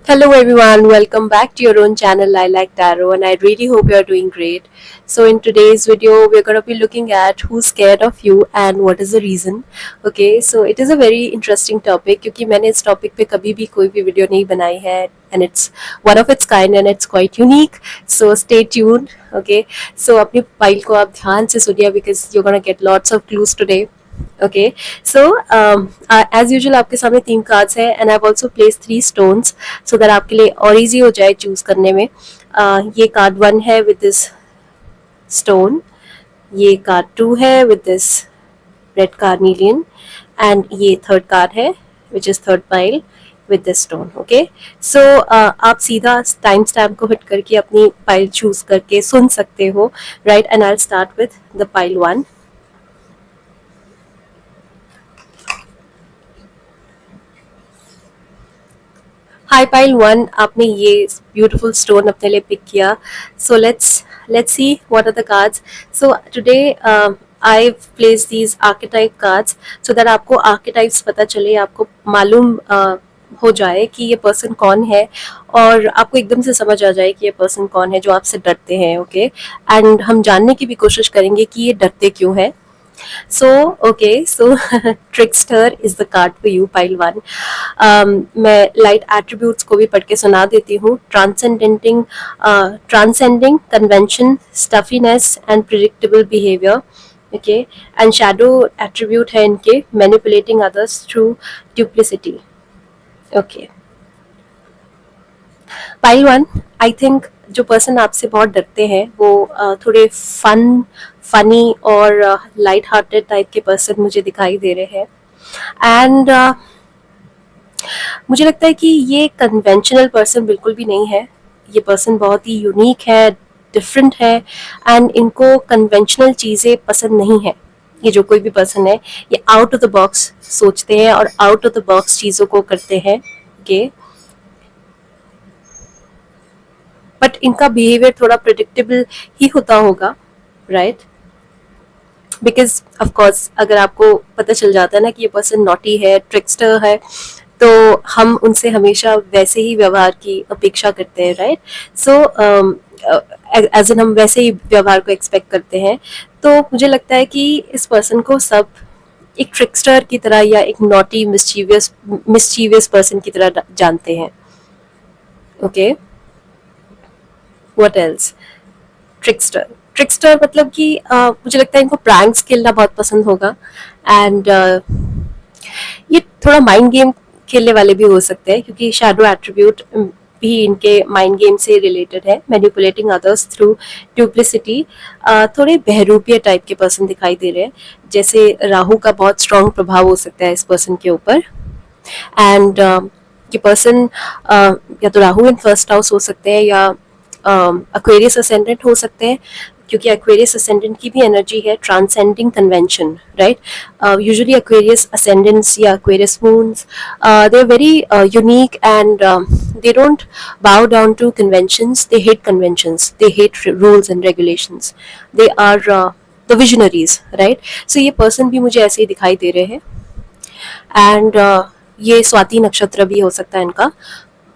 Hello everyone, welcome back to your own channel I Like Tarot, and I really hope you are doing great. So in today's video we're going to be looking at who's scared of you and what is the reason. Okay, so it is a very interesting topic क्योंकि मैंने इस topic पे कभी भी कोई भी video नहीं बनाई है and it's one of its kind and it's quite unique. So stay tuned. Okay, so अपनी फाइल को आप ध्यान से सुनिए because you're going to get lots of clues today. Okay so as usual आपके सामने 3 कार्ड्स हैं and I have also place 3 stones so that आपके लिए और इजी हो जाए चूज करने में. ये कार्ड 1 है विद दिस स्टोन, ये कार्ड 2 है with this red carnelian and ये थर्ड कार्ड है which is third pile with this stone. Okay, so आप सीधा टाइम स्टैम्प को हिट करके अपनी पाइल चूज करके सुन सकते हो, right? And I start with the pile 1. Hi pile 1, आपने ये ब्यूटीफुल स्टोन अपने लिए पिक किया. So let's see what are the cards. So today I place these archetype cards so that आपको आर्केटाइप्स पता चले, आपको मालूम हो जाए कि ये पर्सन कौन है और आपको एकदम से समझ आ जाए कि ये पर्सन कौन है जो आपसे डरते हैं. ओके, एंड हम जानने की भी कोशिश करेंगे कि ये डरते क्यों है. So trickster is the card for you, pile 1. मैं light attributes को भी पढ़ के सुना देती हूँ. Transcending convention, stuffiness and predictable behavior. Okay, and shadow attribute है इनके manipulating others through duplicity. Okay, pile 1, I think जो पर्सन आपसे बहुत डरते हैं वो थोड़े फनी और लाइट हार्टेड टाइप के पर्सन मुझे दिखाई दे रहे हैं. एंड मुझे लगता है कि ये कन्वेंशनल पर्सन बिल्कुल भी नहीं है. ये पर्सन बहुत ही यूनिक है, डिफरेंट है एंड इनको कन्वेंशनल चीज़ें पसंद नहीं है. ये जो कोई भी पर्सन है ये आउट ऑफ द बॉक्स सोचते हैं और आउट ऑफ द बॉक्स चीज़ों को करते हैं. ओके, बट इनका बिहेवियर थोड़ा प्रिडिक्टेबल ही होता होगा, राइट? बिकॉज ऑफकोर्स अगर आपको पता चल जाता है ना कि ये पर्सन नॉटी है, ट्रिक्स्टर है, तो हम उनसे हमेशा वैसे ही व्यवहार की अपेक्षा करते हैं, राइट? सो एज एन हम वैसे ही व्यवहार को एक्सपेक्ट करते हैं. तो मुझे लगता है कि इस पर्सन को सब एक ट्रिक्स्टर की तरह या एक नॉटी मिस्चीवियस पर्सन की तरह जानते हैं. Okay, what else? ट्रिक्स्टर मतलब कि मुझे लगता है इनको प्रैंक्स खेलना बहुत पसंद होगा एंड ये थोड़ा माइंड गेम खेलने वाले भी हो सकते हैं क्योंकि शैडो एट्रीब्यूट भी इनके माइंड गेम से रिलेटेड है. Manipulating others through duplicity. थोड़े बहरूपिया टाइप के पर्सन दिखाई दे रहे हैं, जैसे राहु का बहुत स्ट्रॉन्ग प्रभाव हो सकता है इस पर्सन के ऊपर. एंड ये पर्सन या तो राहु इन फर्स्ट हाउस हो सकते हैं या एक्वेरियस असेंडेंट हो सकते हैं क्योंकि एक्वेरियस असेंडेंट की भी एनर्जी है transcending convention, right? Usually Aquarius ascendants या Aquarius moons they are very unique and they don't bow down to conventions, they hate conventions, they hate rules and regulations, they are the visionaries, right? So ये person भी मुझे ऐसे ही दिखाई दे रहे हैं. And ये स्वाति नक्षत्र भी हो सकता है इनका.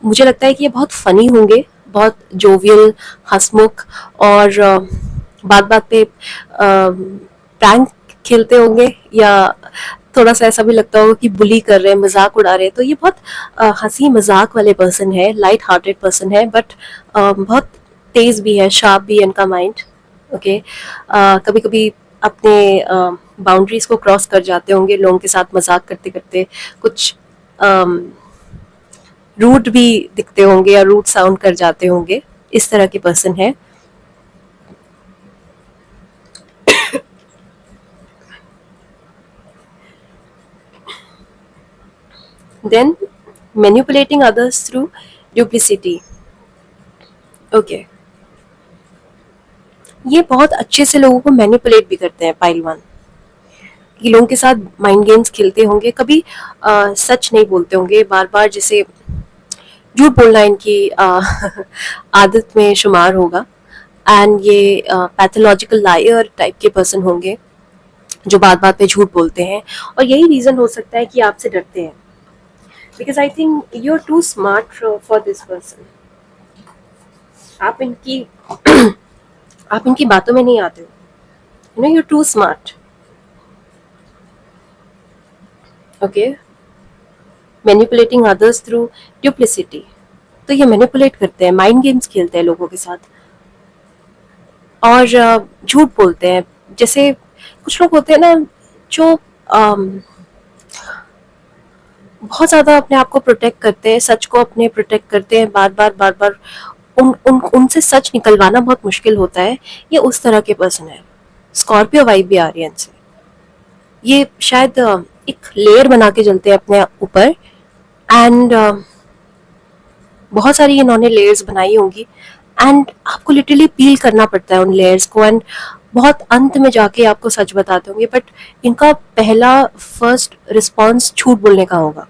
मुझे लगता है कि ये बहुत फनी होंगे, बहुत जोवियल, हंसमुख और बात बात पे प्रैंक खेलते होंगे या थोड़ा सा ऐसा भी लगता होगा कि बुली कर रहे हैं, मजाक उड़ा रहे हैं. तो ये बहुत हंसी मजाक वाले पर्सन है, लाइट हार्टेड पर्सन है, बट बहुत तेज भी है, शार्प भी है इनका माइंड. ओके, कभी कभी अपने बाउंड्रीज को क्रॉस कर जाते होंगे लोगों के साथ मजाक करते करते, कुछ रूट भी दिखते होंगे या रूट साउंड कर जाते होंगे. इस तरह के पर्सन है. Then manipulating others through duplicity. Okay, ये बहुत अच्छे से लोगों को मैनिपुलेट भी करते हैं पाइल 1. ये लोगों के साथ माइंड गेम्स खेलते होंगे, कभी सच नहीं बोलते होंगे, बार बार जैसे झूठ बोलना इनकी आदत में शुमार होगा. एंड ये पैथोलॉजिकल लायर टाइप के पर्सन होंगे जो बात बात पे झूठ बोलते हैं और यही रीज़न हो सकता है कि आपसे डरते हैं. Because I think you are too smart for this person. आप इनकी आप इनकी बातों में नहीं आते हो. You know, you are too smart. Okay. Manipulating others through duplicity. तो ये मैनिपुलेट करते हैं, माइंड गेम्स खेलते हैं लोगों के साथ, और झूठ बोलते हैं. जैसे कुछ लोग होते हैं ना जो बहुत ज़्यादा अपने आप को प्रोटेक्ट करते हैं, सच को अपने प्रोटेक्ट करते हैं, बार बार बार बार उनसे सच निकलवाना बहुत मुश्किल होता है. ये उस तरह के पर्सन है. स्कॉर्पियो वाइब भी आ रही है इनसे. ये शायद एक लेयर बना के चलते हैं अपने ऊपर, एंड बहुत सारी इन्होंने लेयर्स बनाई होंगी, एंड आपको लिटरली पील करना पड़ता है उन लेयर्स को, एंड बहुत अंत में जाके आपको सच बताते होंगे. बट इनका पहला फर्स्ट रिस्पॉन्स झूठ बोलने का होगा.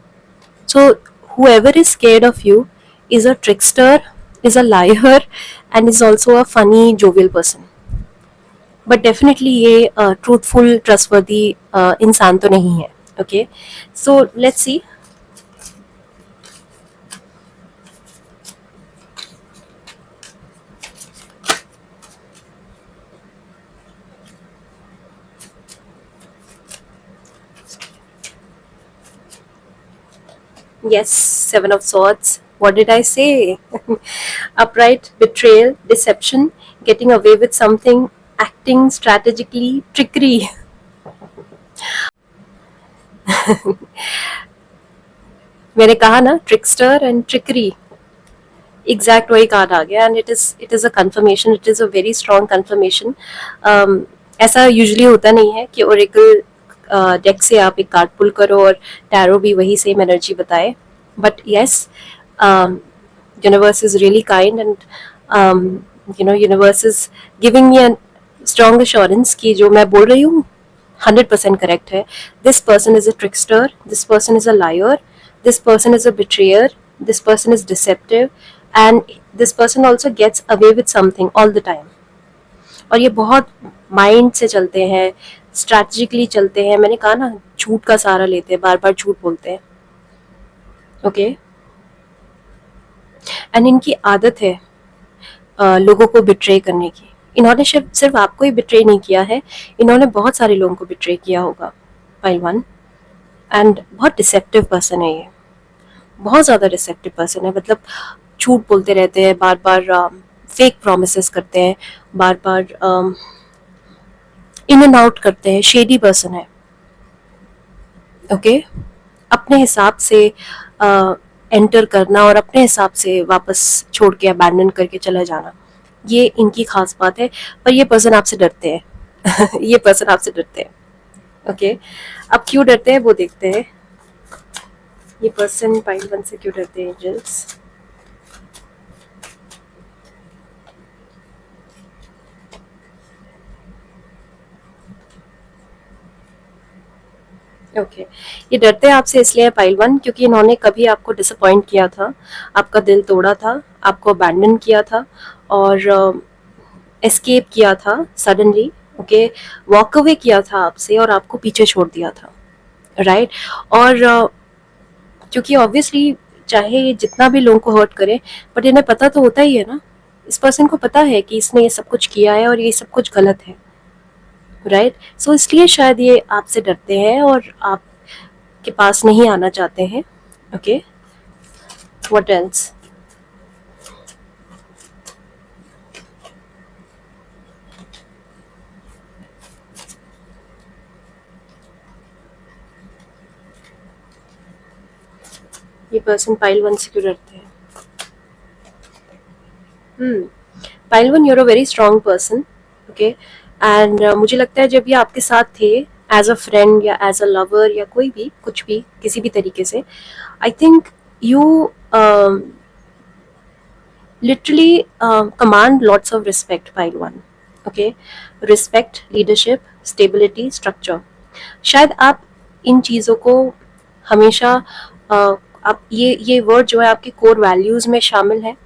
सो whoever is scared of you is a trickster, is a liar, and is also a funny jovial person. But definitely ये ट्रूथफुल ट्रस्टवर्दी इंसान तो नहीं है. Okay, so let's C. Yes, Seven of Swords. What did I say? Upright, betrayal, deception, getting away with something, acting strategically, trickery. मैंने कहा ना, ट्रिकस्टर and trickery. Exact वही card आ गया, and it is a confirmation. It is a very strong confirmation. ऐसा usually होता नहीं है कि ओरेकल डेक से आप एक कार्ड पुल करो और टैरो भी वही सेम एनर्जी बताए. But yes, universe is really kind, and universe is giving me a strong assurance कि जो मैं बोल रही हूँ 100% करेक्ट है. This person is a trickster, this person is a liar, this person is a betrayer, this person is deceptive, and this person also gets away with something all the time. और ये बहुत mind से चलते हैं, strategically चलते हैं. मैंने कहा ना, झूठ का सहारा लेते हैं, बार बार झूठ बोलते हैं. ओके, एंड इनकी आदत है लोगों को बिट्रे करने की. इन्होंने सिर्फ आपको ही बिट्रे नहीं किया है, इन्होंने बहुत सारे लोगों को बिट्रे किया होगा. पाइल 1. एंड बहुत डिसेप्टिव पर्सन है ये, बहुत ज़्यादा डिसेप्टिव पर्सन है. मतलब झूठ बोलते रहते हैं, बार बार फेक प्रोमिसेस करते हैं, बार बार इन एंड आउट करते हैं. शेडी पर्सन है. ओके, अपने हिसाब से एंटर करना और अपने हिसाब से वापस छोड़ के अबैंडन करके चला जाना, ये इनकी खास बात है. पर ये पर्सन आपसे डरते हैं. ये पर्सन आपसे डरते हैं. ओके, अब क्यों डरते हैं वो देखते हैं. ये पर्सन पाइल 1 से क्यों डरते हैं, एंजल्स. ओके, ये डरते हैं आपसे इसलिए पाइल 1 क्योंकि इन्होंने कभी आपको डिसअपॉइंट किया था, आपका दिल तोड़ा था, आपको अबैंडन किया था, और एस्केप किया था सडनली. ओके, वॉक अवे किया था आपसे और आपको पीछे छोड़ दिया था. राइट. और क्योंकि ऑब्वियसली चाहे ये जितना भी लोगों को हर्ट करे, बट इन्हें पता तो होता ही है ना, इस पर्सन को पता है कि इसने ये सब कुछ किया है और ये सब कुछ गलत है. राइट. सो इसलिए शायद ये आपसे डरते हैं और आपके पास नहीं आना चाहते हैं. Okay, what else. ये पर्सन पाइल 1 से क्यों डरते हैं. Pile 1, you're a very strong person. Okay, and मुझे लगता है जब ये आपके साथ थे एज अ फ्रेंड या एज अ लवर या कोई भी कुछ भी किसी भी तरीके से, आई think you literally command lots of respect. Pile 1. Okay, respect, leadership, stability, structure. शायद आप इन चीज़ों को हमेशा आप ये वर्ड जो है आपके कोर वैल्यूज़ में शामिल है,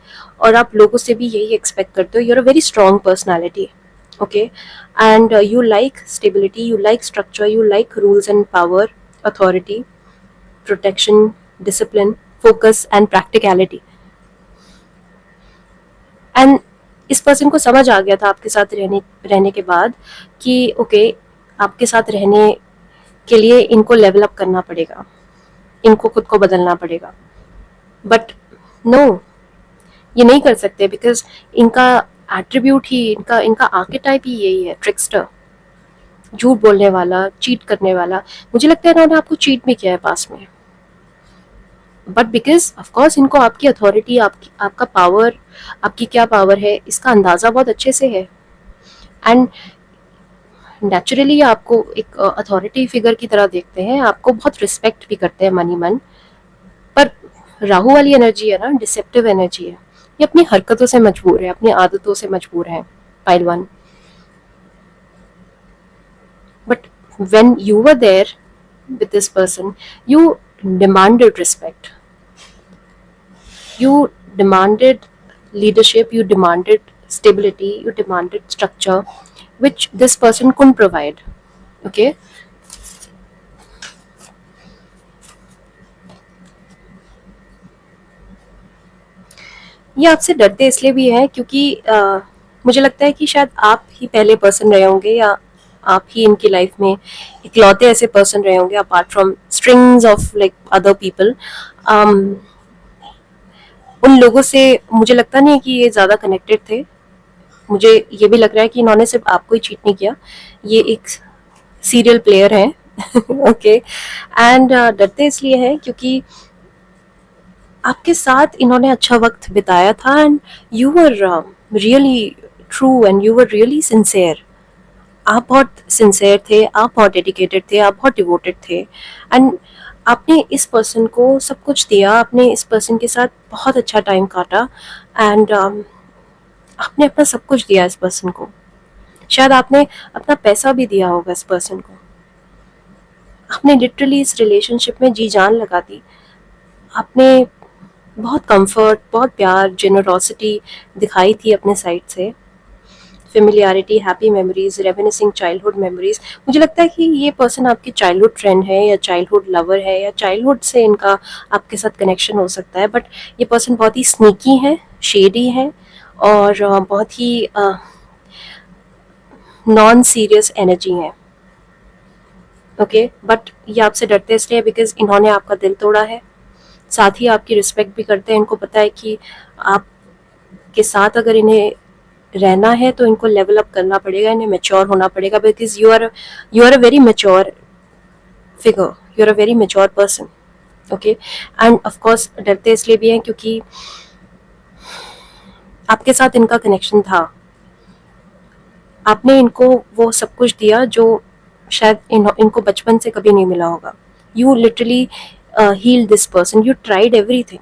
और आप लोगों से भी यही एक्सपेक्ट करते हो. You're a very strong personality. Okay, and you like stability, you like structure, you like rules and power, authority, protection, discipline, focus and practicality. And इस पर्सन को समझ आ गया था आपके साथ रहने के बाद कि ओके, आपके साथ रहने के लिए इनको लेवल अप करना पड़ेगा, इनको खुद को बदलना पड़ेगा. बट नो, ये नहीं कर सकते बिकॉज इनका एट्रीब्यूट ही, इनका इनका आर्केटाइप ही यही है, ट्रिक्स्टर, झूठ बोलने वाला, चीट करने वाला. मुझे लगता है इन्होंने आपको चीट भी किया है पास में, बट बिकॉज ऑफकोर्स इनको आपकी अथॉरिटी, आपका पावर, आपकी क्या पावर है इसका अंदाजा बहुत अच्छे से है. एंड नेचुरली आपको एक अथॉरिटी फिगर की तरह देखते हैं, आपको बहुत रिस्पेक्ट भी करते हैं मनी मन. पर राहु वाली एनर्जी है ना, डिसेप्टिव एनर्जी है, ये अपनी हरकतों से मजबूर है, अपनी आदतों से मजबूर है pile one. But when you were there with this person, you demanded respect, you demanded leadership, you demanded stability, you demanded structure which this person couldn't provide. Okay, ये आपसे डरते इसलिए भी है क्योंकि मुझे लगता है कि शायद आप ही पहले पर्सन रहे होंगे, या आप ही इनकी लाइफ में इकलौते ऐसे पर्सन रहे होंगे apart from strings of like other people. उन लोगों से मुझे लगता नहीं है कि ये ज़्यादा कनेक्टेड थे. मुझे ये भी लग रहा है कि इन्होंने सिर्फ आपको ही चीट नहीं किया, ये एक सीरियल प्लेयर है. ओके, एंड डरते इसलिए हैं क्योंकि आपके साथ इन्होंने अच्छा वक्त बिताया था and you were really true and you were really sincere. आप बहुत सिंसेयर थे, आप बहुत डेडिकेटेड थे, आप बहुत डिवोटेड थे एंड आपने इस पर्सन को सब कुछ दिया, आपने इस पर्सन के साथ बहुत अच्छा टाइम काटा एंड आपने अपना सब कुछ दिया इस पर्सन को. शायद आपने अपना पैसा भी दिया होगा इस पर्सन को. आपने लिटरली इस रिलेशनशिप में जी जान लगा दी. आपने बहुत कंफर्ट, बहुत प्यार, जेनरोसिटी दिखाई थी अपने साइड से, familiarity, happy memories, reminiscing childhood memories. मुझे लगता है कि ये पर्सन आपकी चाइल्डहुड फ्रेंड है या चाइल्डहुड लवर है या चाइल्डहुड से इनका आपके साथ कनेक्शन हो सकता है. बट ये पर्सन बहुत ही स्नीकी है, शेडी है और बहुत ही नॉन सीरियस एनर्जी है. ओके, बट ये आपसे डरते इसलिए बिकॉज इन्होंने आपका दिल तोड़ा है, साथ ही आपकी रिस्पेक्ट भी करते हैं. इनको पता है कि आपके साथ अगर इन्हें रहना है तो इनको लेवल अप करना पड़ेगा, इन्हें मैच्योर होना पड़ेगा because you are a very mature figure, you are a very mature person. Okay, and of course डरते इसलिए भी हैं क्योंकि आपके साथ इनका कनेक्शन था, आपने इनको वो सब कुछ दिया जो शायद इनको बचपन से कभी नहीं मिला होगा. You literally heal this person, you tried everything.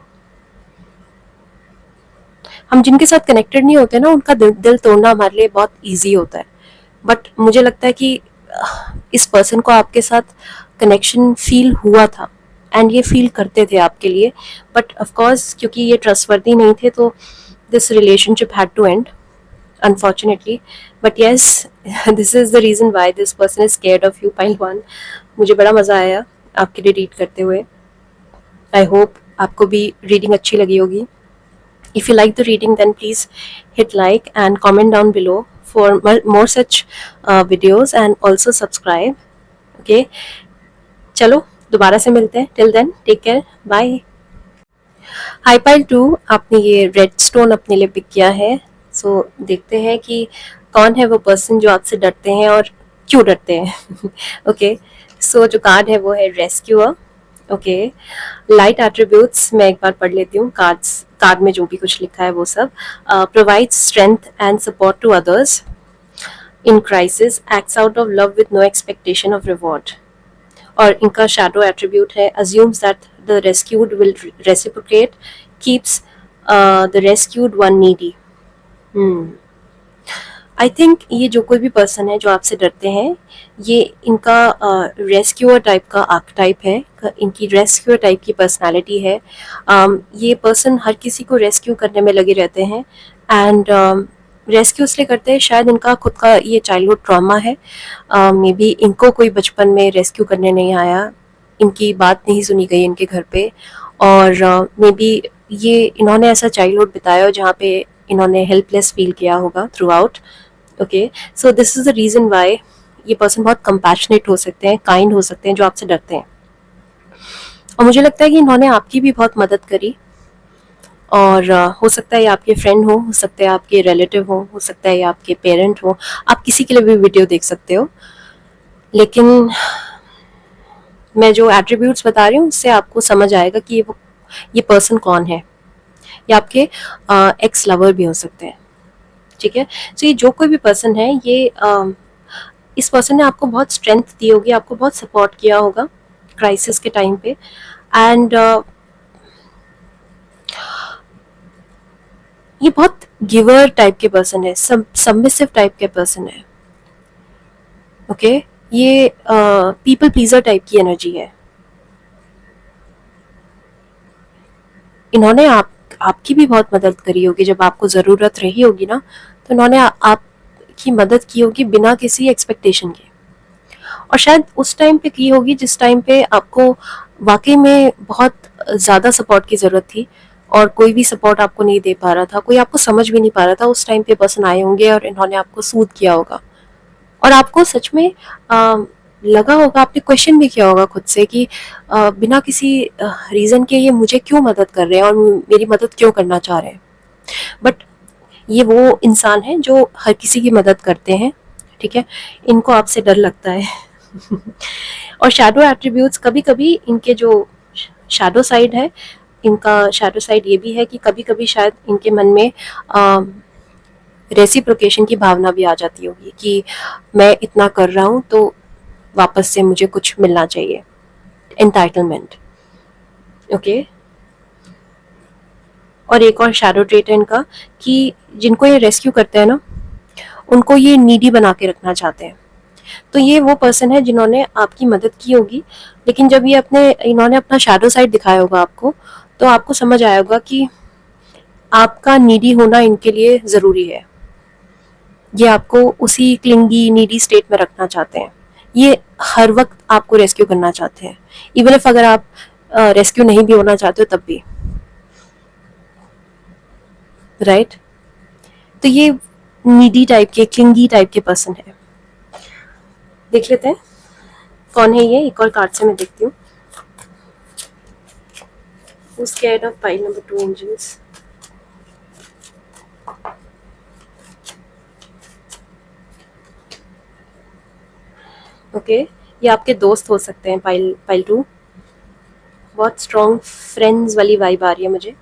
हम जिनके साथ कनेक्टेड नहीं होते ना, उनका दिल तोड़ना हमारे लिए बहुत इजी होता है. बट मुझे लगता है कि इस पर्सन को आपके साथ कनेक्शन फील हुआ था एंड ये फील करते थे आपके लिए. बट ऑफ कोर्स क्योंकि ये ट्रस्टवर्दी नहीं थे तो this relationship had to end unfortunately. But yes, this is the reason why this person is scared of you, pile one. मुझे बड़ा मजा आया आपके लिए रीड करते हुए. आई होप आपको भी रीडिंग अच्छी लगी होगी. If you like the reading, then please hit like and comment down below for more such videos and also subscribe. Okay, चलो दोबारा से मिलते हैं. Till then, take care. Bye. Hi Pile 2, आपने ये रेड स्टोन अपने लिए पिक किया है. सो देखते हैं कि कौन है वो पर्सन जो आपसे डरते हैं और क्यों डरते हैं. ओके, सो जो कार्ड है वो है रेस्क्यूअर. ओके, लाइट एट्रीब्यूट्स मैं एक बार पढ़ लेती हूँ. कार्ड में जो भी कुछ लिखा है वो सब. Provide strength and support to others in crisis, acts out of love with no expectation of reward. और इनका शैडो एट्रीब्यूट है assumes that the rescued will reciprocate, keeps the rescued one needy. I think ये जो कोई भी person है जो आपसे डरते हैं, ये इनका रेस्क्यूअर टाइप का आर्कटाइप है, इनकी रेस्क्यूअर टाइप की पर्सनालिटी है. ये पर्सन हर किसी को रेस्क्यू करने में लगे रहते हैं एंड रेस्क्यू इसलिए करते हैं, शायद इनका खुद का ये चाइल्डहुड ट्रॉमा है. मे बी इनको कोई बचपन में रेस्क्यू करने नहीं आया, इनकी बात नहीं सुनी गई इनके घर पे और मे बी ये इन्होंने ऐसा चाइल्डहुड बिताया हो जहाँ पे इन्होंने हेल्पलेस फील किया होगा throughout. Okay, so this is the reason why ये पर्सन बहुत कंपैशनेट हो सकते हैं, काइंड हो सकते हैं, जो आपसे डरते हैं. और मुझे लगता है कि इन्होंने आपकी भी बहुत मदद करी. और हो सकता है ये आपके फ्रेंड हो सकता है आपके रिलेटिव हो सकता है ये आपके पेरेंट हो. आप किसी के लिए भी वीडियो देख सकते हो. लेकिन मैं जो एट्रीब्यूट्स बता रही हूँ उससे आपको समझ आएगा कि ये पर्सन कौन है. ये आपके एक्स लवर भी हो सकते हैं. ठीक है. तो ये जो कोई भी पर्सन है, ये इस पर्सन ने आपको बहुत स्ट्रेंथ दी होगी, आपको बहुत सपोर्ट किया होगा क्राइसिस के टाइम पे. एंड ये बहुत गिवर टाइप के पर्सन है, सबमिसिव टाइप के पर्सन है. ओके, ये पीपल प्लीजर टाइप की एनर्जी है. इन्होंने आपकी भी बहुत मदद करी होगी जब आपको ज़रूरत रही होगी ना. तो इन्होंने आपकी मदद की होगी बिना किसी एक्सपेक्टेशन के. और शायद उस टाइम पे की होगी जिस टाइम पे आपको वाकई में बहुत ज़्यादा सपोर्ट की ज़रूरत थी और कोई भी सपोर्ट आपको नहीं दे पा रहा था, कोई आपको समझ भी नहीं पा रहा था. उस टाइम पे पर्सन आए होंगे और इन्होंने आपको सूद किया होगा. और आपको सच में लगा होगा, आपने क्वेश्चन भी किया होगा खुद से कि बिना किसी रीज़न के ये मुझे क्यों मदद कर रहे हैं और मेरी मदद क्यों करना चाह रहे हैं. बट ये वो इंसान है जो हर किसी की मदद करते हैं. ठीक है, इनको आपसे डर लगता है. और शैडो एट्रीब्यूट्स, कभी कभी इनके जो शैडो साइड है, इनका शैडो साइड ये भी है कि कभी कभी शायद इनके मन में रेसिप्रोकेशन की भावना भी आ जाती होगी कि मैं इतना कर रहा हूँ तो वापस से मुझे कुछ मिलना चाहिए. एंटाइटलमेंट. ओके. और एक और शैडो ट्रेट है इनका कि जिनको ये रेस्क्यू करते हैं ना, उनको ये नीडी बना के रखना चाहते हैं. तो ये वो पर्सन है जिन्होंने आपकी मदद की होगी, लेकिन जब ये इन्होंने अपना शैडो साइड दिखाया होगा आपको, तो आपको समझ आया होगा कि आपका नीडी होना इनके लिए ज़रूरी है. ये आपको उसी क्लिंगी नीडी स्टेट में रखना चाहते हैं. ये हर वक्त आपको रेस्क्यू करना चाहते हैं, इवन इफ अगर आप रेस्क्यू नहीं भी होना चाहते हो तब भी. राइट. तो ये नीडी टाइप के, क्लिंगी टाइप के पर्सन है. देख लेते हैं कौन है ये. एक और कार्ड से मैं देखती हूँ. Who's scared of pile number 2 angels? Okay, ये आपके दोस्त हो सकते हैं. पाइल 2. बहुत स्ट्रॉन्ग फ्रेंड्स वाली वाइब आ रही है मुझे.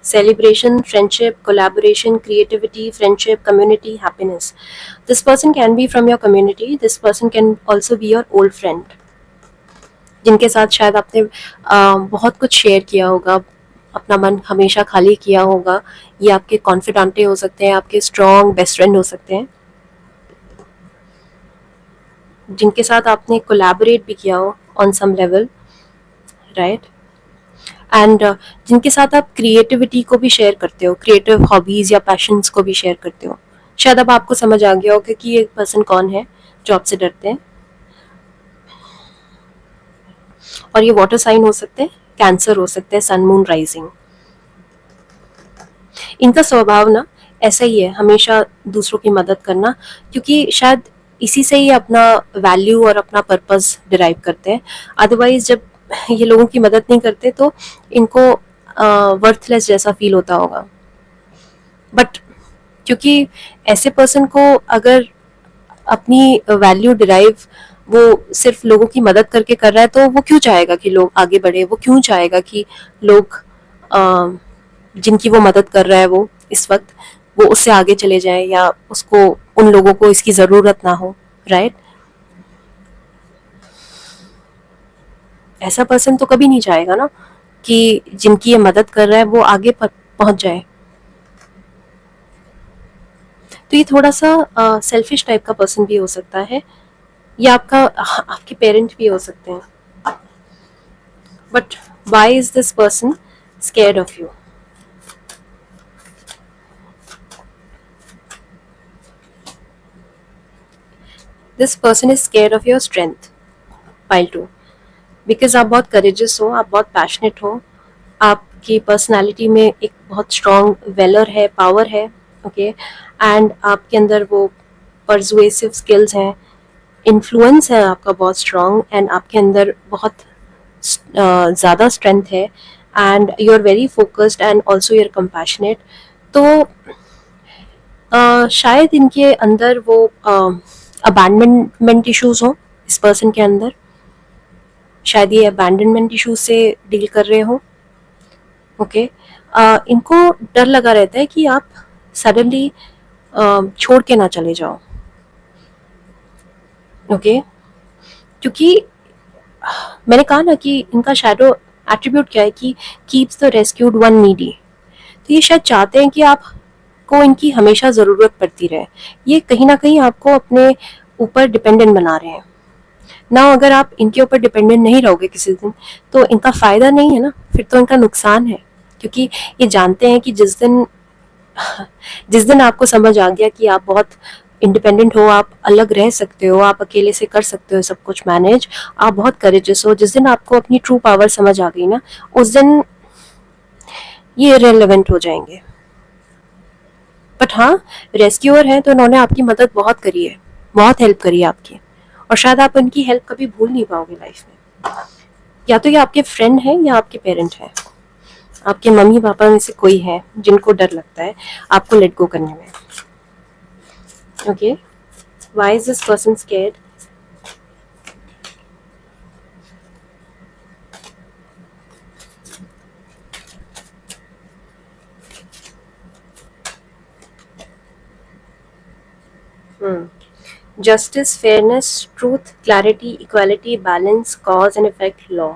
Celebration, friendship, collaboration, creativity, friendship, community, happiness. This person can be from your community. This person can also be your old friend, जिनके साथ शायद आपने बहुत कुछ शेयर किया होगा, अपना मन हमेशा खाली किया होगा. ये आपके कॉन्फिडेंटे हो सकते हैं, आपके स्ट्रॉन्ग बेस्ट फ्रेंड हो सकते हैं, जिनके साथ आपने कोलैबोरेट भी किया हो on some level. Right. And जिनके साथ आप क्रिएटिविटी को भी शेयर करते हो, क्रिएटिव हॉबीज या पैशंस को भी शेयर करते हो. शायद अब आपको समझ आ गया होगा कि ये पर्सन कौन है जो आपसे डरते हैं. और ये वाटर साइन हो सकते हैं, कैंसर हो सकते हैं, सन मून राइजिंग. इनका स्वभाव ना ऐसा ही है, हमेशा दूसरों की मदद करना, क्योंकि शायद इसी से ही अपना वैल्यू और अपना पर्पस डिराइव करते हैं. अदरवाइज जब ये लोगों की मदद नहीं करते तो इनको वर्थलेस जैसा फील होता होगा. बट क्योंकि ऐसे पर्सन को अगर अपनी वैल्यू डिराइव वो सिर्फ लोगों की मदद करके कर रहा है, तो वो क्यों चाहेगा कि लोग आगे बढ़े. वो क्यों चाहेगा कि लोग जिनकी वो मदद कर रहा है वो इस वक्त वो उससे आगे चले जाए, या उसको, उन लोगों को इसकी ज़रूरत ना हो. राइट. ऐसा पर्सन तो कभी नहीं चाहेगा ना कि जिनकी ये मदद कर रहा है वो आगे पहुंच जाए. तो ये थोड़ा सा सेल्फिश टाइप का पर्सन भी हो सकता है, या आपके पेरेंट भी हो सकते हैं. But why is this person scared of you? This person is scared of your strength. Pile 2. Because आप बहुत करेजियस हो, आप बहुत पैशनेट हो, आपकी पर्सनालिटी में एक बहुत स्ट्रॉन्ग वेलर है, पावर है, ओके, एंड आपके अंदर वो परसुएसिव स्किल्स हैं, इन्फ्लुएंस है आपका बहुत स्ट्रॉन्ग, एंड आपके अंदर बहुत ज़्यादा स्ट्रेंथ है, and you are very focused and also you are compassionate. तो शायद इनके अंदर वो अबैंडनमेंट इश्यूज हों इस पर्सन के अंदर, शायद ये अबैंडनमेंट इश्यूज से डील कर रहे हो, ओके। इनको डर लगा रहता है कि आप सडनली छोड़ के ना चले जाओ, ओके, क्योंकि मैंने कहा ना कि इनका शैडो एट्रीब्यूट क्या है कि keeps the rescued one needy. तो ये शायद चाहते हैं कि आपको इनकी हमेशा ज़रूरत पड़ती रहे, ये कहीं ना कहीं आपको अपने ऊपर डिपेंडेंट बना रहे हैं ना। अगर आप इनके ऊपर डिपेंडेंट नहीं रहोगे किसी दिन, तो इनका फ़ायदा नहीं है ना, फिर तो इनका नुकसान है, क्योंकि ये जानते हैं कि जिस दिन आपको समझ आ गया कि आप बहुत इंडिपेंडेंट हो, आप अलग रह सकते हो, आप अकेले से कर सकते हो सब कुछ मैनेज, आप बहुत करेजियस हो, जिस दिन आपको अपनी ट्रू पावर समझ आ गई ना, उस दिन ये इररिलेवेंट हो जाएंगे। बट हाँ, रेस्क्यूअर हैं तो इन्होंने आपकी मदद बहुत करी है, बहुत हेल्प करी है आपकी, और शायद आप उनकी हेल्प कभी भूल नहीं पाओगे लाइफ में। या तो ये आपके फ्रेंड हैं या आपके पेरेंट हैं, आपके मम्मी पापा में से कोई है जिनको डर लगता है आपको लेट गो करने में, okay. Why is this person scared? Justice, fairness, truth, clarity, equality, balance, cause and effect, law.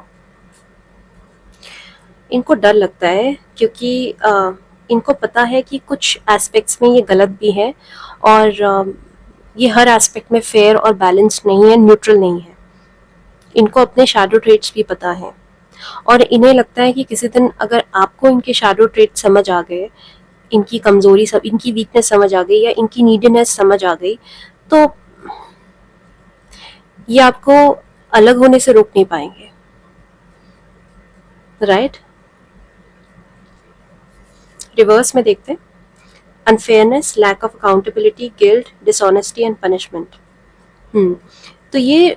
इनको डर लगता है क्योंकि इनको पता है कि कुछ एस्पेक्ट्स में ये गलत भी है, और ये हर एस्पेक्ट में फेयर और बैलेंस्ड नहीं है, न्यूट्रल नहीं है। इनको अपने शैडो ट्रेट्स भी पता है, और इन्हें लगता है कि किसी दिन अगर आपको इनके शैडो ट्रेट समझ आ गए, इनकी कमजोरी सब, इनकी वीकनेस समझ आ गई, या इनकी नीडीनेस समझ आ गई, तो ये आपको अलग होने से रोक नहीं पाएंगे, राइट। रिवर्स में देखते हैं, unfairness, lack of accountability, guilt, dishonesty and punishment. तो ये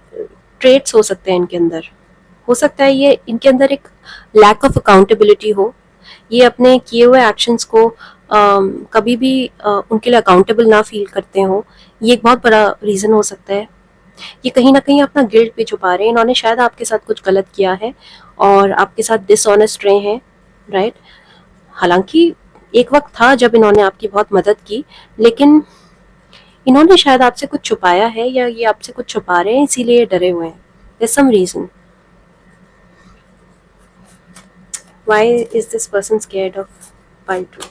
ट्रेट्स हो सकते हैं इनके अंदर। हो सकता है ये इनके अंदर एक लैक ऑफ अकाउंटेबिलिटी हो, ये अपने किए हुए एक्शंस को कभी भी उनके लिए अकाउंटेबल ना फील करते हो, ये एक बहुत बड़ा रीज़न हो सकता है। ये कहीं ना कहीं अपना गिल्ट भी छुपा रहे हैं, इन्होंने शायद आपके साथ कुछ गलत किया है और आपके साथ डिसऑनेस्ट रहे हैं, राइट। हालांकि एक वक्त था जब इन्होंने आपकी बहुत मदद की, लेकिन इन्होंने शायद आपसे कुछ छुपाया है, या ये आपसे कुछ छुपा रहे हैं इसीलिए ये डरे हुए हैं। There's some reason. Why is this person scared of pile 2?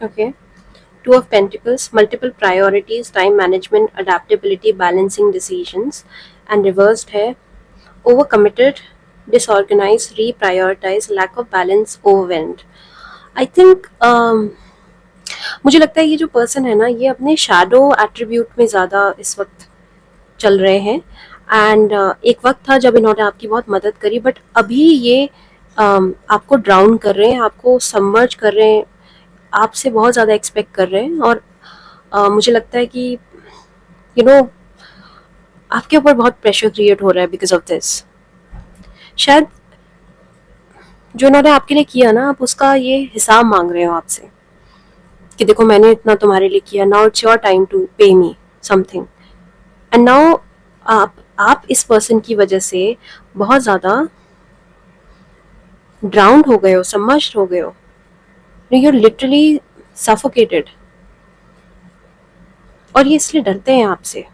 Okay. Two of Pentacles, multiple priorities, time management, adaptability, balancing decisions, and reversed है overcommitted, disorganized, reprioritize, lack of balance, overwhelmed. I think मुझे लगता है ये जो person है ना, ये अपने शैडो एट्रीब्यूट में ज़्यादा इस वक्त चल रहे हैं, एंड एक वक्त था जब इन्होंने आपकी बहुत मदद करी, बट अभी ये आपको ड्राउन कर रहे हैं, आपको सबमर्ज कर रहे हैं, आपसे बहुत ज़्यादा एक्सपेक्ट कर रहे हैं, और मुझे लगता है कि यू नो आपके ऊपर बहुत प्रेशर क्रिएट हो रहा है बिकॉज ऑफ दिस। शायद जो इन्होंने आपके लिए किया ना, आप उसका ये हिसाब मांग रहे हो आपसे कि देखो मैंने इतना तुम्हारे लिए किया, now it's your time to pay me something, and now आप इस पर्सन की वजह से बहुत ज़्यादा ड्राउंड हो गए हो, सबमर्ज्ड हो गए हो, यू आर लिटरली सफोकेटेड। और ये इसलिए डरते हैं आपसे,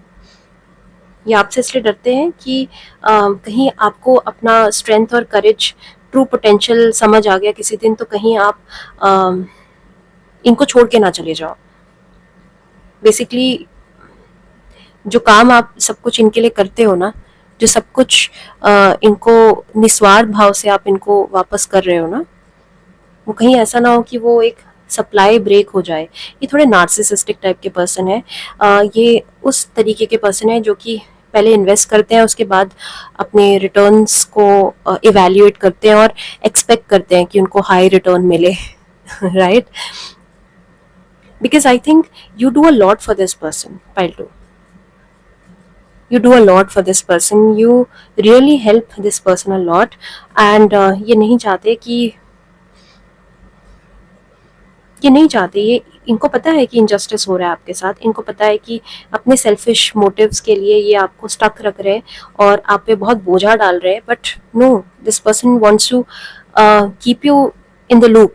ये आपसे इसलिए डरते हैं कि कहीं आपको अपना स्ट्रेंथ और करेज, ट्रू पोटेंशियल समझ आ गया किसी दिन, तो कहीं आप इनको छोड़ के ना चले जाओ। बेसिकली जो काम आप सब कुछ इनके लिए करते हो ना, जो सब कुछ इनको निस्वार्थ भाव से आप इनको वापस कर रहे हो ना, वो कहीं ऐसा ना हो कि वो एक सप्लाई ब्रेक हो जाए। ये थोड़े नार्सिसिस्टिक टाइप के पर्सन है। ये उस तरीके के पर्सन है जो कि पहले इन्वेस्ट करते हैं, उसके बाद अपने रिटर्न्स को इवैल्यूएट करते हैं और एक्सपेक्ट करते हैं कि उनको हाई रिटर्न मिले। Right, because I think you do a lot for this person, Pile 2. You do a lot for this person. You really help this person a lot. And ये नहीं चाहते कि ये इनको पता है कि इनजस्टिस हो रहा है आपके साथ, इनको पता है कि अपने सेल्फिश मोटिव्स के लिए ये आपको स्टक रख रहे हैं और आप पे बहुत बोझा डाल रहे हैं, but no, this person wants to keep you in the loop,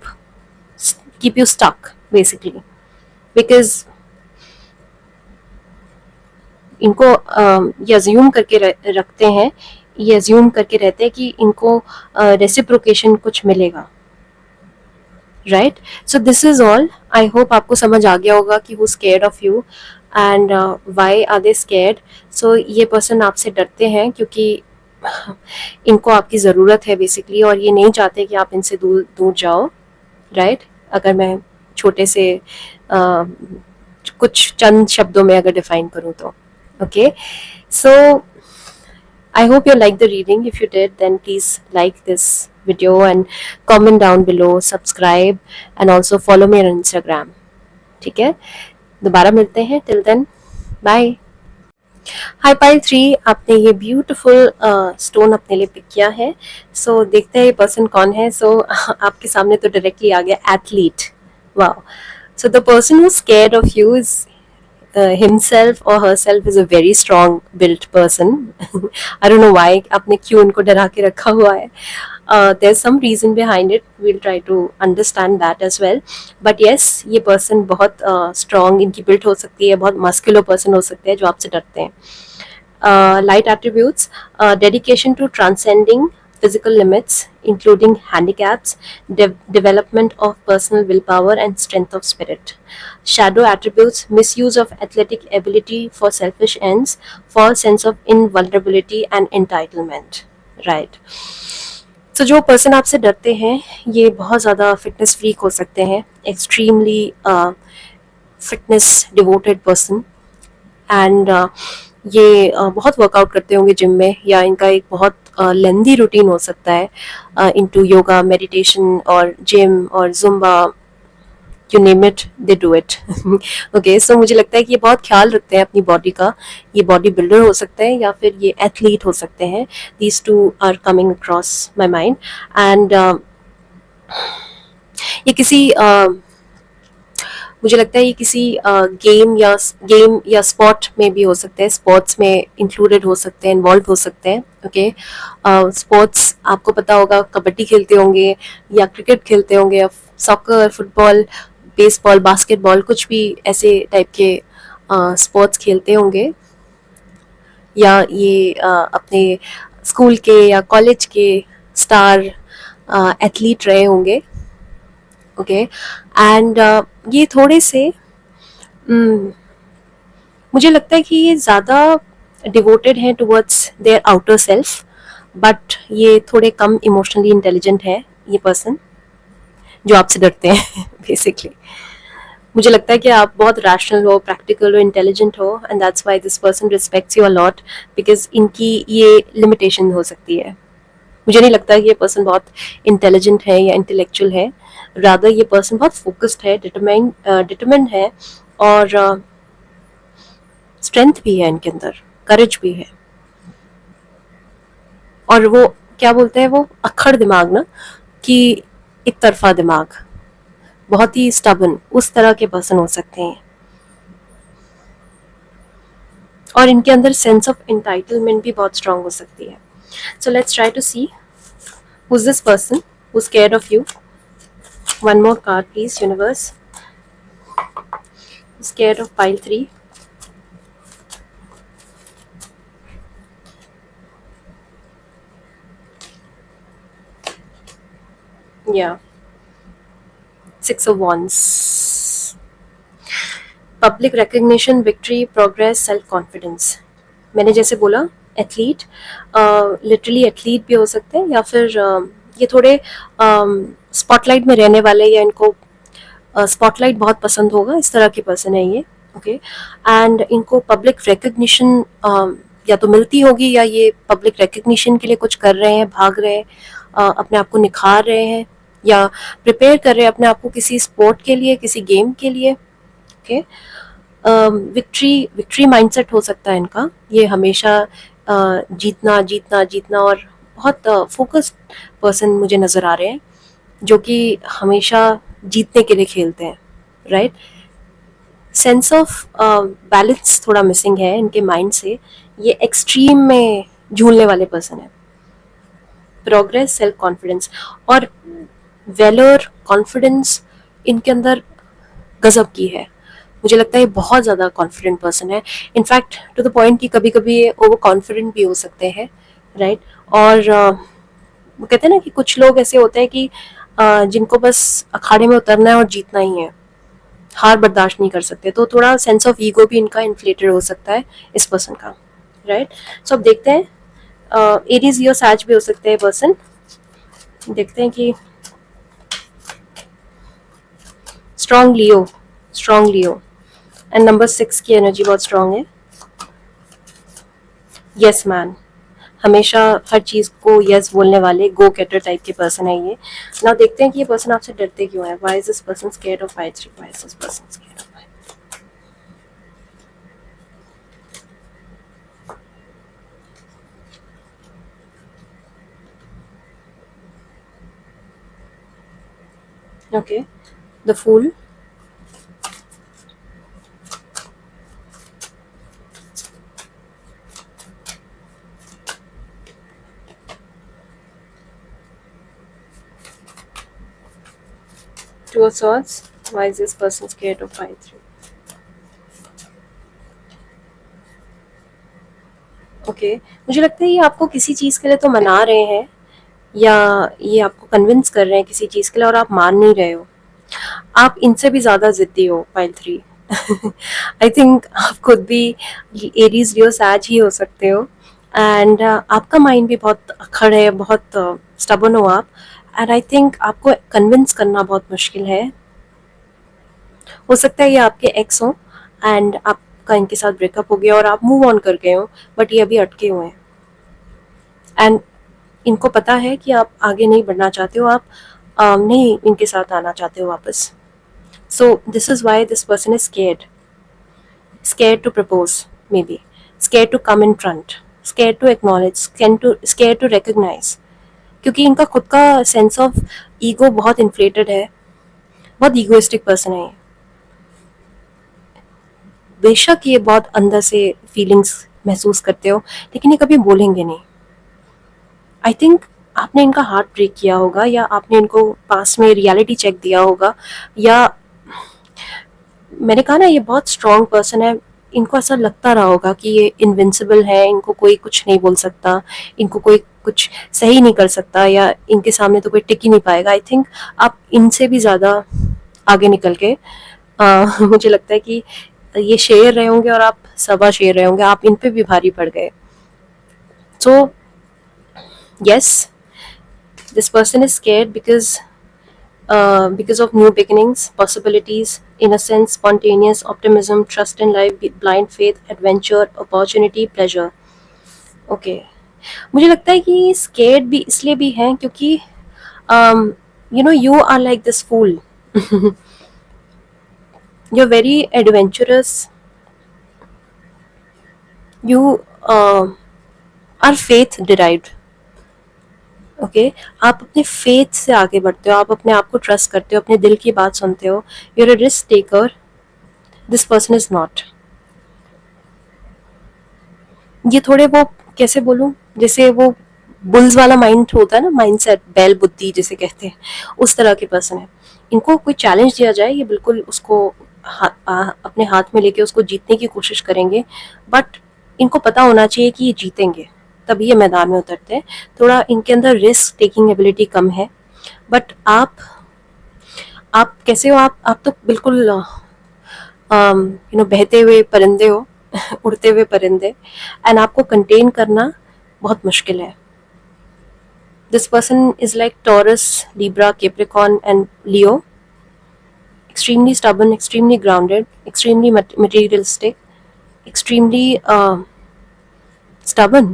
keep you stuck basically, because इनको ये अज्यूम करके रखते हैं, ये अज्यूम करके रहते हैं कि इनको रेसिप्रोकेशन कुछ मिलेगा। Right, so this is all. I hope आपको समझ आ गया होगा कि who scared of you and why are they scared. So ये पर्सन आपसे डरते हैं क्योंकि इनको आपकी ज़रूरत है बेसिकली, और ये नहीं चाहते कि आप इनसे दूर दूर जाओ। राइट, अगर मैं छोटे से कुछ चंद शब्दों में अगर डिफाइन करूँ तो। Okay, so I hope you liked the reading. If you did, then please like this video and comment down below, subscribe and also follow me on Instagram. ठीक है, दोबारा मिलते हैं, till then bye. Hi Pile 3, आपने ये beautiful stone अपने लिए pick किया है। सो देखते हैं ये पर्सन कौन है। सो आपके सामने तो डायरेक्टली आ गया athlete. Wow, so the person who's scared of you is himself or herself is a very strong built person. I don't know why आपने क्यों उनको डरा के रखा हुआ है। There's some reason behind it. We'll try to understand that as well. But yes, ये person बहुत strong इनकी built हो सकती है, बहुत muscular person हो सकते हैं जो आपसे डरते हैं। Light attributes, dedication to transcending physical limits, including handicaps, development of personal willpower and strength of spirit. Shadow attributes, misuse of athletic ability for selfish ends, false sense of invulnerability and entitlement. Right. So जो person आपसे डरते हैं ये बहुत ज़्यादा fitness freak हो सकते हैं, extremely fitness devoted person, and ये बहुत वर्कआउट करते होंगे जिम में, या इनका एक बहुत लेंदी रूटीन हो सकता है इनटू योगा, मेडिटेशन और जिम और Zumba, you name it, they do it. Okay, so मुझे लगता है कि ये बहुत ख्याल रखते हैं अपनी बॉडी का। ये बॉडी बिल्डर हो सकते हैं या फिर ये एथलीट हो सकते हैं। These two are coming across my mind. And ये किसी मुझे लगता है ये किसी गेम या स्पोर्ट में भी हो सकते हैं, स्पोर्ट्स में इंक्लूडेड हो सकते हैं, इन्वॉल्व हो सकते हैं। ओके, स्पोर्ट्स आपको पता होगा, कबड्डी खेलते होंगे या क्रिकेट खेलते होंगे या सॉकर, फुटबॉल, बेसबॉल, बास्केटबॉल, कुछ भी ऐसे टाइप के स्पोर्ट्स खेलते होंगे, या ये अपने स्कूल के या कॉलेज के स्टार एथलीट रहे होंगे। ओके, एंड ये थोड़े से मुझे लगता है कि ये ज़्यादा डिवोटेड हैं towards their outer self, but ये थोड़े कम इमोशनली इंटेलिजेंट है ये पर्सन जो आपसे डरते हैं। बेसिकली मुझे लगता है कि आप बहुत रैशनल हो, प्रैक्टिकल हो, इंटेलिजेंट हो, and that's why this person respects you a lot, because इनकी ये लिमिटेशन हो सकती है। मुझे नहीं लगता कि ये पर्सन बहुत इंटेलिजेंट है या इंटेलेक्चुअल है, रादर ये पर्सन बहुत फोकस्ड है, डिटरमाइंड है, और स्ट्रेंथ भी है इनके अंदर, करेज भी है, और वो क्या बोलते हैं, वो अक्खड़ दिमाग ना, कि एक तरफा दिमाग, बहुत ही स्टबन, उस तरह के पर्सन हो सकते हैं। और इनके अंदर सेंस ऑफ एंटाइटलमेंट भी बहुत स्ट्रांग हो सकती है। So let's try to see who's this person who's scared of you. One more card please, universe. Scared of Pile 3. Yeah, 6 of Wands. Public recognition, victory, progress, self confidence. मैंने जैसे बोला athlete, literally athlete भी हो सकते हैं, या फिर ये थोड़े स्पॉटलाइट में रहने वाले, या इनको स्पॉटलाइट बहुत पसंद होगा, इस तरह के पर्सन है ये। ओके, एंड इनको पब्लिक रिकग्निशन या तो मिलती होगी, या ये पब्लिक रिकग्निशन के लिए कुछ कर रहे हैं, भाग रहे हैं, अपने आप को निखार रहे हैं, या प्रिपेयर कर रहे हैं अपने आप को किसी स्पोर्ट के लिए, किसी गेम के लिए। ओके, विक्ट्री विक्ट्री माइंडसेट हो सकता है इनका। ये हमेशा जीतना जीतना जीतना, और बहुत फोकस्ड पर्सन मुझे नज़र आ रहे हैं, जो कि हमेशा जीतने के लिए खेलते हैं, राइट। सेंस ऑफ बैलेंस थोड़ा मिसिंग है इनके माइंड से, ये एक्सट्रीम में झूलने वाले पर्सन है। प्रोग्रेस, सेल्फ कॉन्फिडेंस और वेलर, कॉन्फिडेंस इनके अंदर गजब की है। मुझे लगता है ये बहुत ज़्यादा कॉन्फिडेंट पर्सन है, इनफैक्ट टू द पॉइंट कि कभी कभी ये ओवर कॉन्फिडेंट भी हो सकते हैं, राइट। और वो कहते हैं ना कि कुछ लोग ऐसे होते हैं कि जिनको बस अखाड़े में उतरना है और जीतना ही है, हार बर्दाश्त नहीं कर सकते, तो थोड़ा सेंस ऑफ ईगो भी इनका इन्फ्लेटेड हो सकता है इस पर्सन का, राइट। सो अब देखते हैं, एरीज लियो सैज भी हो सकते हैं पर्सन। देखते हैं कि स्ट्रॉन्ग लियो एंड नंबर 6 की एनर्जी बहुत स्ट्रॉन्ग है। यस मैन, हमेशा हर चीज को यस बोलने वाले गो गेटर टाइप के पर्सन है ये। नाउ देखते हैं कि ये पर्सन आपसे डरते क्यों है। Why is this person scared of 5-3? Why is this person scared of 5? Okay, the Fool. Two of Swords. Why is this person scared of 5-3? Okay, मुझे लगता है ये आपको किसी चीज़ के लिए तो मना रहे हैं, या ये आपको कन्विंस कर रहे हैं किसी चीज़ के लिए, और आप मान नहीं रहे हो। आप इनसे भी ज़्यादा ज़िद्दी हो, पाइल 3। आई थिंक आप खुद भी एरीज लियो सैज ही हो सकते हो, एंड आपका माइंड भी बहुत अखड़ है, बहुत स्टबर्न हो आप, एंड आई थिंक आपको कन्विंस करना बहुत मुश्किल है। हो सकता है ये आपके एक्स हो, एंड आपका इनके साथ ब्रेकअप हो गया और आप मूव ऑन कर गए हो, बट ये अभी अटके हुए हैं, एंड इनको पता है कि आप आगे नहीं बढ़ना चाहते हो, आप नहीं इनके साथ आना चाहते हो वापस। So this is why this person is scared to propose, maybe scared to come in front, scared to acknowledge, scared to recognize, क्योंकि इनका खुद का सेंस ऑफ ईगो बहुत इन्फ्लेटेड है, बहुत ईगोइस्टिक पर्सन है। बेशक ये बहुत अंदर से फीलिंग्स महसूस करते हो, लेकिन ये कभी बोलेंगे नहीं। आई थिंक आपने इनका हार्ट ब्रेक किया होगा, या आपने इनको पास में रियलिटी चेक दिया होगा, या मैंने कहा ना ये बहुत स्ट्रॉन्ग पर्सन है, इनको ऐसा लगता रहा होगा कि ये इनविंसिबल है, इनको कोई कुछ नहीं बोल सकता, इनको कोई कुछ सही नहीं कर सकता, या इनके सामने तो कोई टिक ही नहीं पाएगा। आई थिंक आप इनसे भी ज़्यादा आगे निकल के मुझे लगता है कि ये शेर रहे होंगे, और आप सवा शेर रहे होंगे, आप इन पे भी भारी पड़ गए। So yes, this person is scared because of new beginnings, possibilities, innocence, spontaneous optimism, trust in life, blind faith, adventure, opportunity, pleasure. Okay, मुझे लगता है कि scared भी इसलिए भी हैं क्योंकि you are like this fool. You're very adventurous. You are faith derived. Okay, आप अपने फेथ से आगे बढ़ते हो, आप अपने आप को ट्रस्ट करते हो, अपने दिल की बात सुनते हो, you are a risk taker. This person is not. ये थोड़े वो कैसे बोलूं, जैसे वो बुल्स वाला माइंड होता है ना, माइंडसेट, बैल बुद्धि जिसे कहते हैं, उस तरह के पर्सन है। इनको कोई चैलेंज दिया जाए, ये बिल्कुल उसको अपने हाथ में लेके उसको जीतने की कोशिश करेंगे, बट इनको पता होना चाहिए कि ये जीतेंगे, तभी ये मैदान में उतरते हैं। थोड़ा इनके अंदर रिस्क टेकिंग एबिलिटी कम है, बट आप कैसे हो, आप तो बिल्कुल बहते हुए परिंदे हो उड़ते हुए परिंदे, एंड आपको कंटेन करना बहुत मुश्किल है. This person is like Taurus, Libra, Capricorn and Leo. Extremely stubborn, extremely grounded, extremely materialistic, extremely stubborn.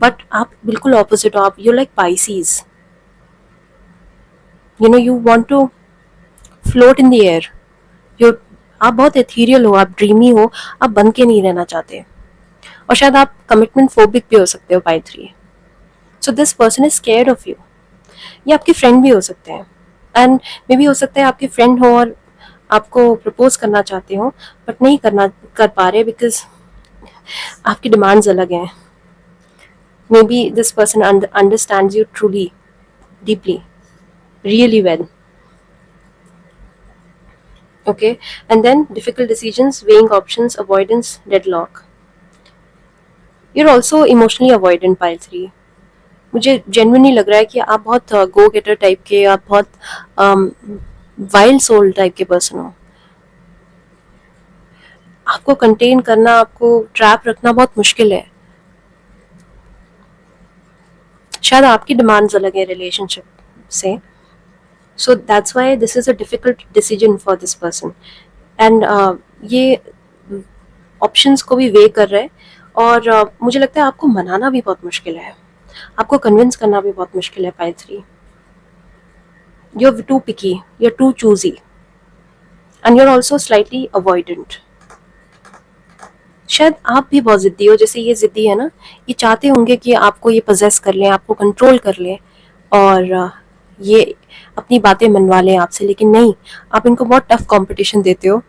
But आप बिल्कुल ऑपोजिट हो. आप you like Pisces. You want to float in the air. You आप बहुत एथीरियल हो, आप dreamy हो, आप बन के नहीं रहना चाहते. और शायद आप कमिटमेंट फोबिक भी हो सकते हो by 3. So this person is scared of you. ये आपके फ्रेंड भी हो सकते हैं, एंड मे बी हो सकता है आपके फ्रेंड हो और आपको प्रपोज करना चाहते हो, बट नहीं कर पा रहे बिकॉज आपकी डिमांड्स अलग हैं. May be this person understands you truly, deeply, really well. Okay, and then difficult decisions, weighing options, avoidance, deadlock. You're also emotionally avoidant, pile 3. मुझे genuinely लग रहा है कि आप बहुत go getter टाइप के, आप बहुत वाइल्ड सोल टाइप के पर्सन हो. आपको कंटेन करना, आपको ट्रैप रखना बहुत मुश्किल है. शायद आपकी डिमांड्स अलग है रिलेशनशिप से. So that's why this is a difficult decision for this person. And ये ऑप्शंस को भी वे कर रहे हैं, और मुझे लगता है आपको मनाना भी बहुत मुश्किल है, आपको कन्विंस करना भी बहुत मुश्किल है. Pile 3, you are too picky, you are too choosy, and you are also slightly avoidant. शायद आप भी बहुत जिद्दी हो. जैसे ये जिद्दी है ना, ये चाहते होंगे कि आपको ये पजेस कर लें, आपको कंट्रोल कर लें, और ये अपनी बातें मनवा लें आपसे. लेकिन नहीं, आप इनको बहुत टफ कंपटीशन देते हो,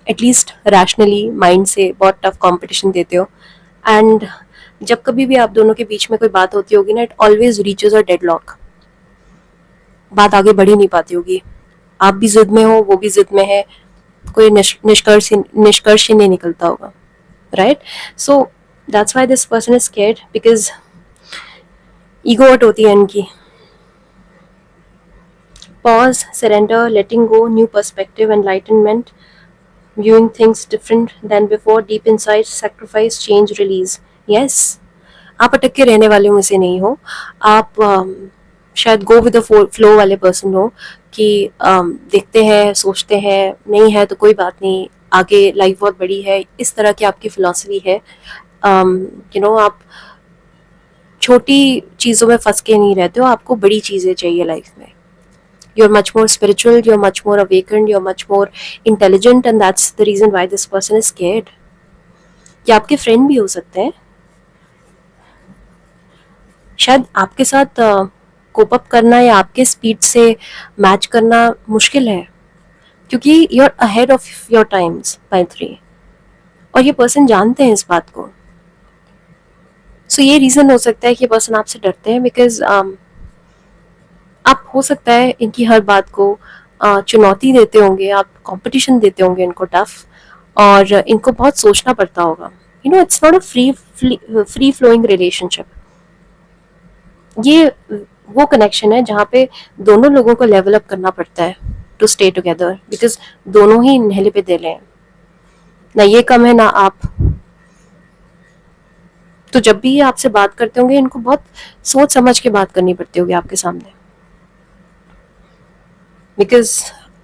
एटलीस्ट रैशनली माइंड से बहुत टफ कंपटीशन देते हो. एंड जब कभी भी आप दोनों के बीच में कोई बात होती होगी ना, it always reaches a deadlock. बात आगे बढ़ ही नहीं पाती होगी. आप भी जिद में हो, वो भी जिद में है, कोई निष्कर्ष ही नहीं निकलता होगा. Right? So that's why this person is scared, because ego hurt होती है इनकी. Pause, surrender, letting go, new perspective, enlightenment, viewing things different than before, deep insight, sacrifice, change, release. Yes, आप अटक के रहने वाले में से नहीं हो. आप शायद गो विद द फ्लो वाले पर्सन हो, कि देखते हैं, सोचते हैं, नहीं है तो कोई बात नहीं, आगे लाइफ बहुत बड़ी है. इस तरह की आपकी फिलॉसफी है. आप छोटी चीज़ों में फंस के नहीं रहते हो, आपको बड़ी चीज़ें चाहिए लाइफ में. You're much more spiritual, you're much more awakened, you're much more intelligent, and that's the reason why this person is scared. ये आपके फ्रेंड भी हो सकते हैं. शायद आपके साथ कोप अप करना या आपके स्पीड से मैच करना मुश्किल है, क्योंकि you're ahead of your times by 3, और ये पर्सन जानते हैं इस बात को. सो ये रीज़न हो सकता है कि ये पर्सन आपसे डरते हैं, बिकॉज आप हो सकता है इनकी हर बात को चुनौती देते होंगे, आप कंपटीशन देते होंगे इनको टफ, और इनको बहुत सोचना पड़ता होगा. It's not a free flowing relationship. ये वो कनेक्शन है जहाँ पे दोनों लोगों को लेवल अप करना पड़ता है टू स्टे टुगेदर, बिकॉज दोनों ही नहले पे दे हैं, ना ये कम है ना आप. तो जब भी ये आपसे बात करते होंगे, इनको बहुत सोच समझ के बात करनी पड़ती होगी आपके सामने, बिकॉज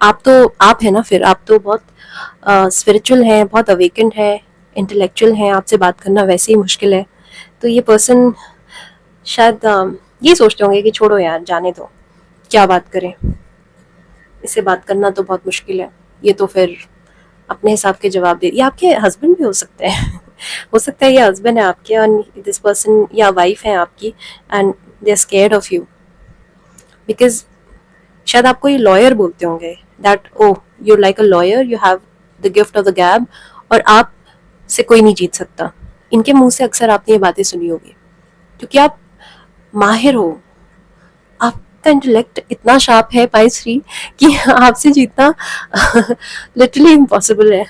आप है ना, फिर आप तो बहुत स्पिरिचुअल हैं, बहुत अवेकेंड है, इंटेलेक्चुअल हैं. आपसे बात करना वैसे ही मुश्किल है. तो ये पर्सन शायद ये सोचते होंगे कि छोड़ो यार, जाने दो, क्या बात करें, इससे बात करना तो बहुत मुश्किल है, ये तो फिर अपने हिसाब के जवाब दे. ये आपके हस्बैंड भी हो सकते हैं हो सकता है ये हस्बैंड है आपके, और दिस पर्सन या वाइफ है आपकी, and they are scared of you, because शायद आपको ये लॉयर बोलते होंगे, that oh you like a lawyer, you have the gift of the gab, और आप से कोई नहीं जीत सकता. इनके मुंह से अक्सर आपने ये बातें सुनी होगी, क्योंकि आप माहिर हो, आपका इंटेलेक्ट इतना शार्प है पाई 3 कि आपसे जीतना लिटरली इम्पॉसिबल है.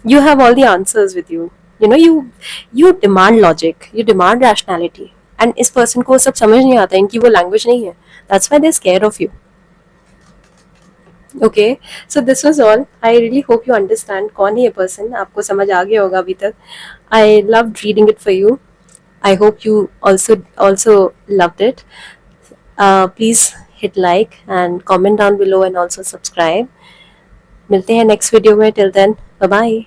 You have all the answers with you. You demand logic, you demand rationality, and इस person को सब समझ नहीं आता, इनकी वो language नहीं है. That's why they're scared of you. Okay, so this was all. I really hope you understand कौन है ये पर्सन, आपको समझ आ गया होगा अभी तक। I love reading it for you. I hope you also loved it. Please hit like and comment down below and also subscribe. मिलते हैं नेक्स्ट वीडियो में, टिल देन बाय बाय।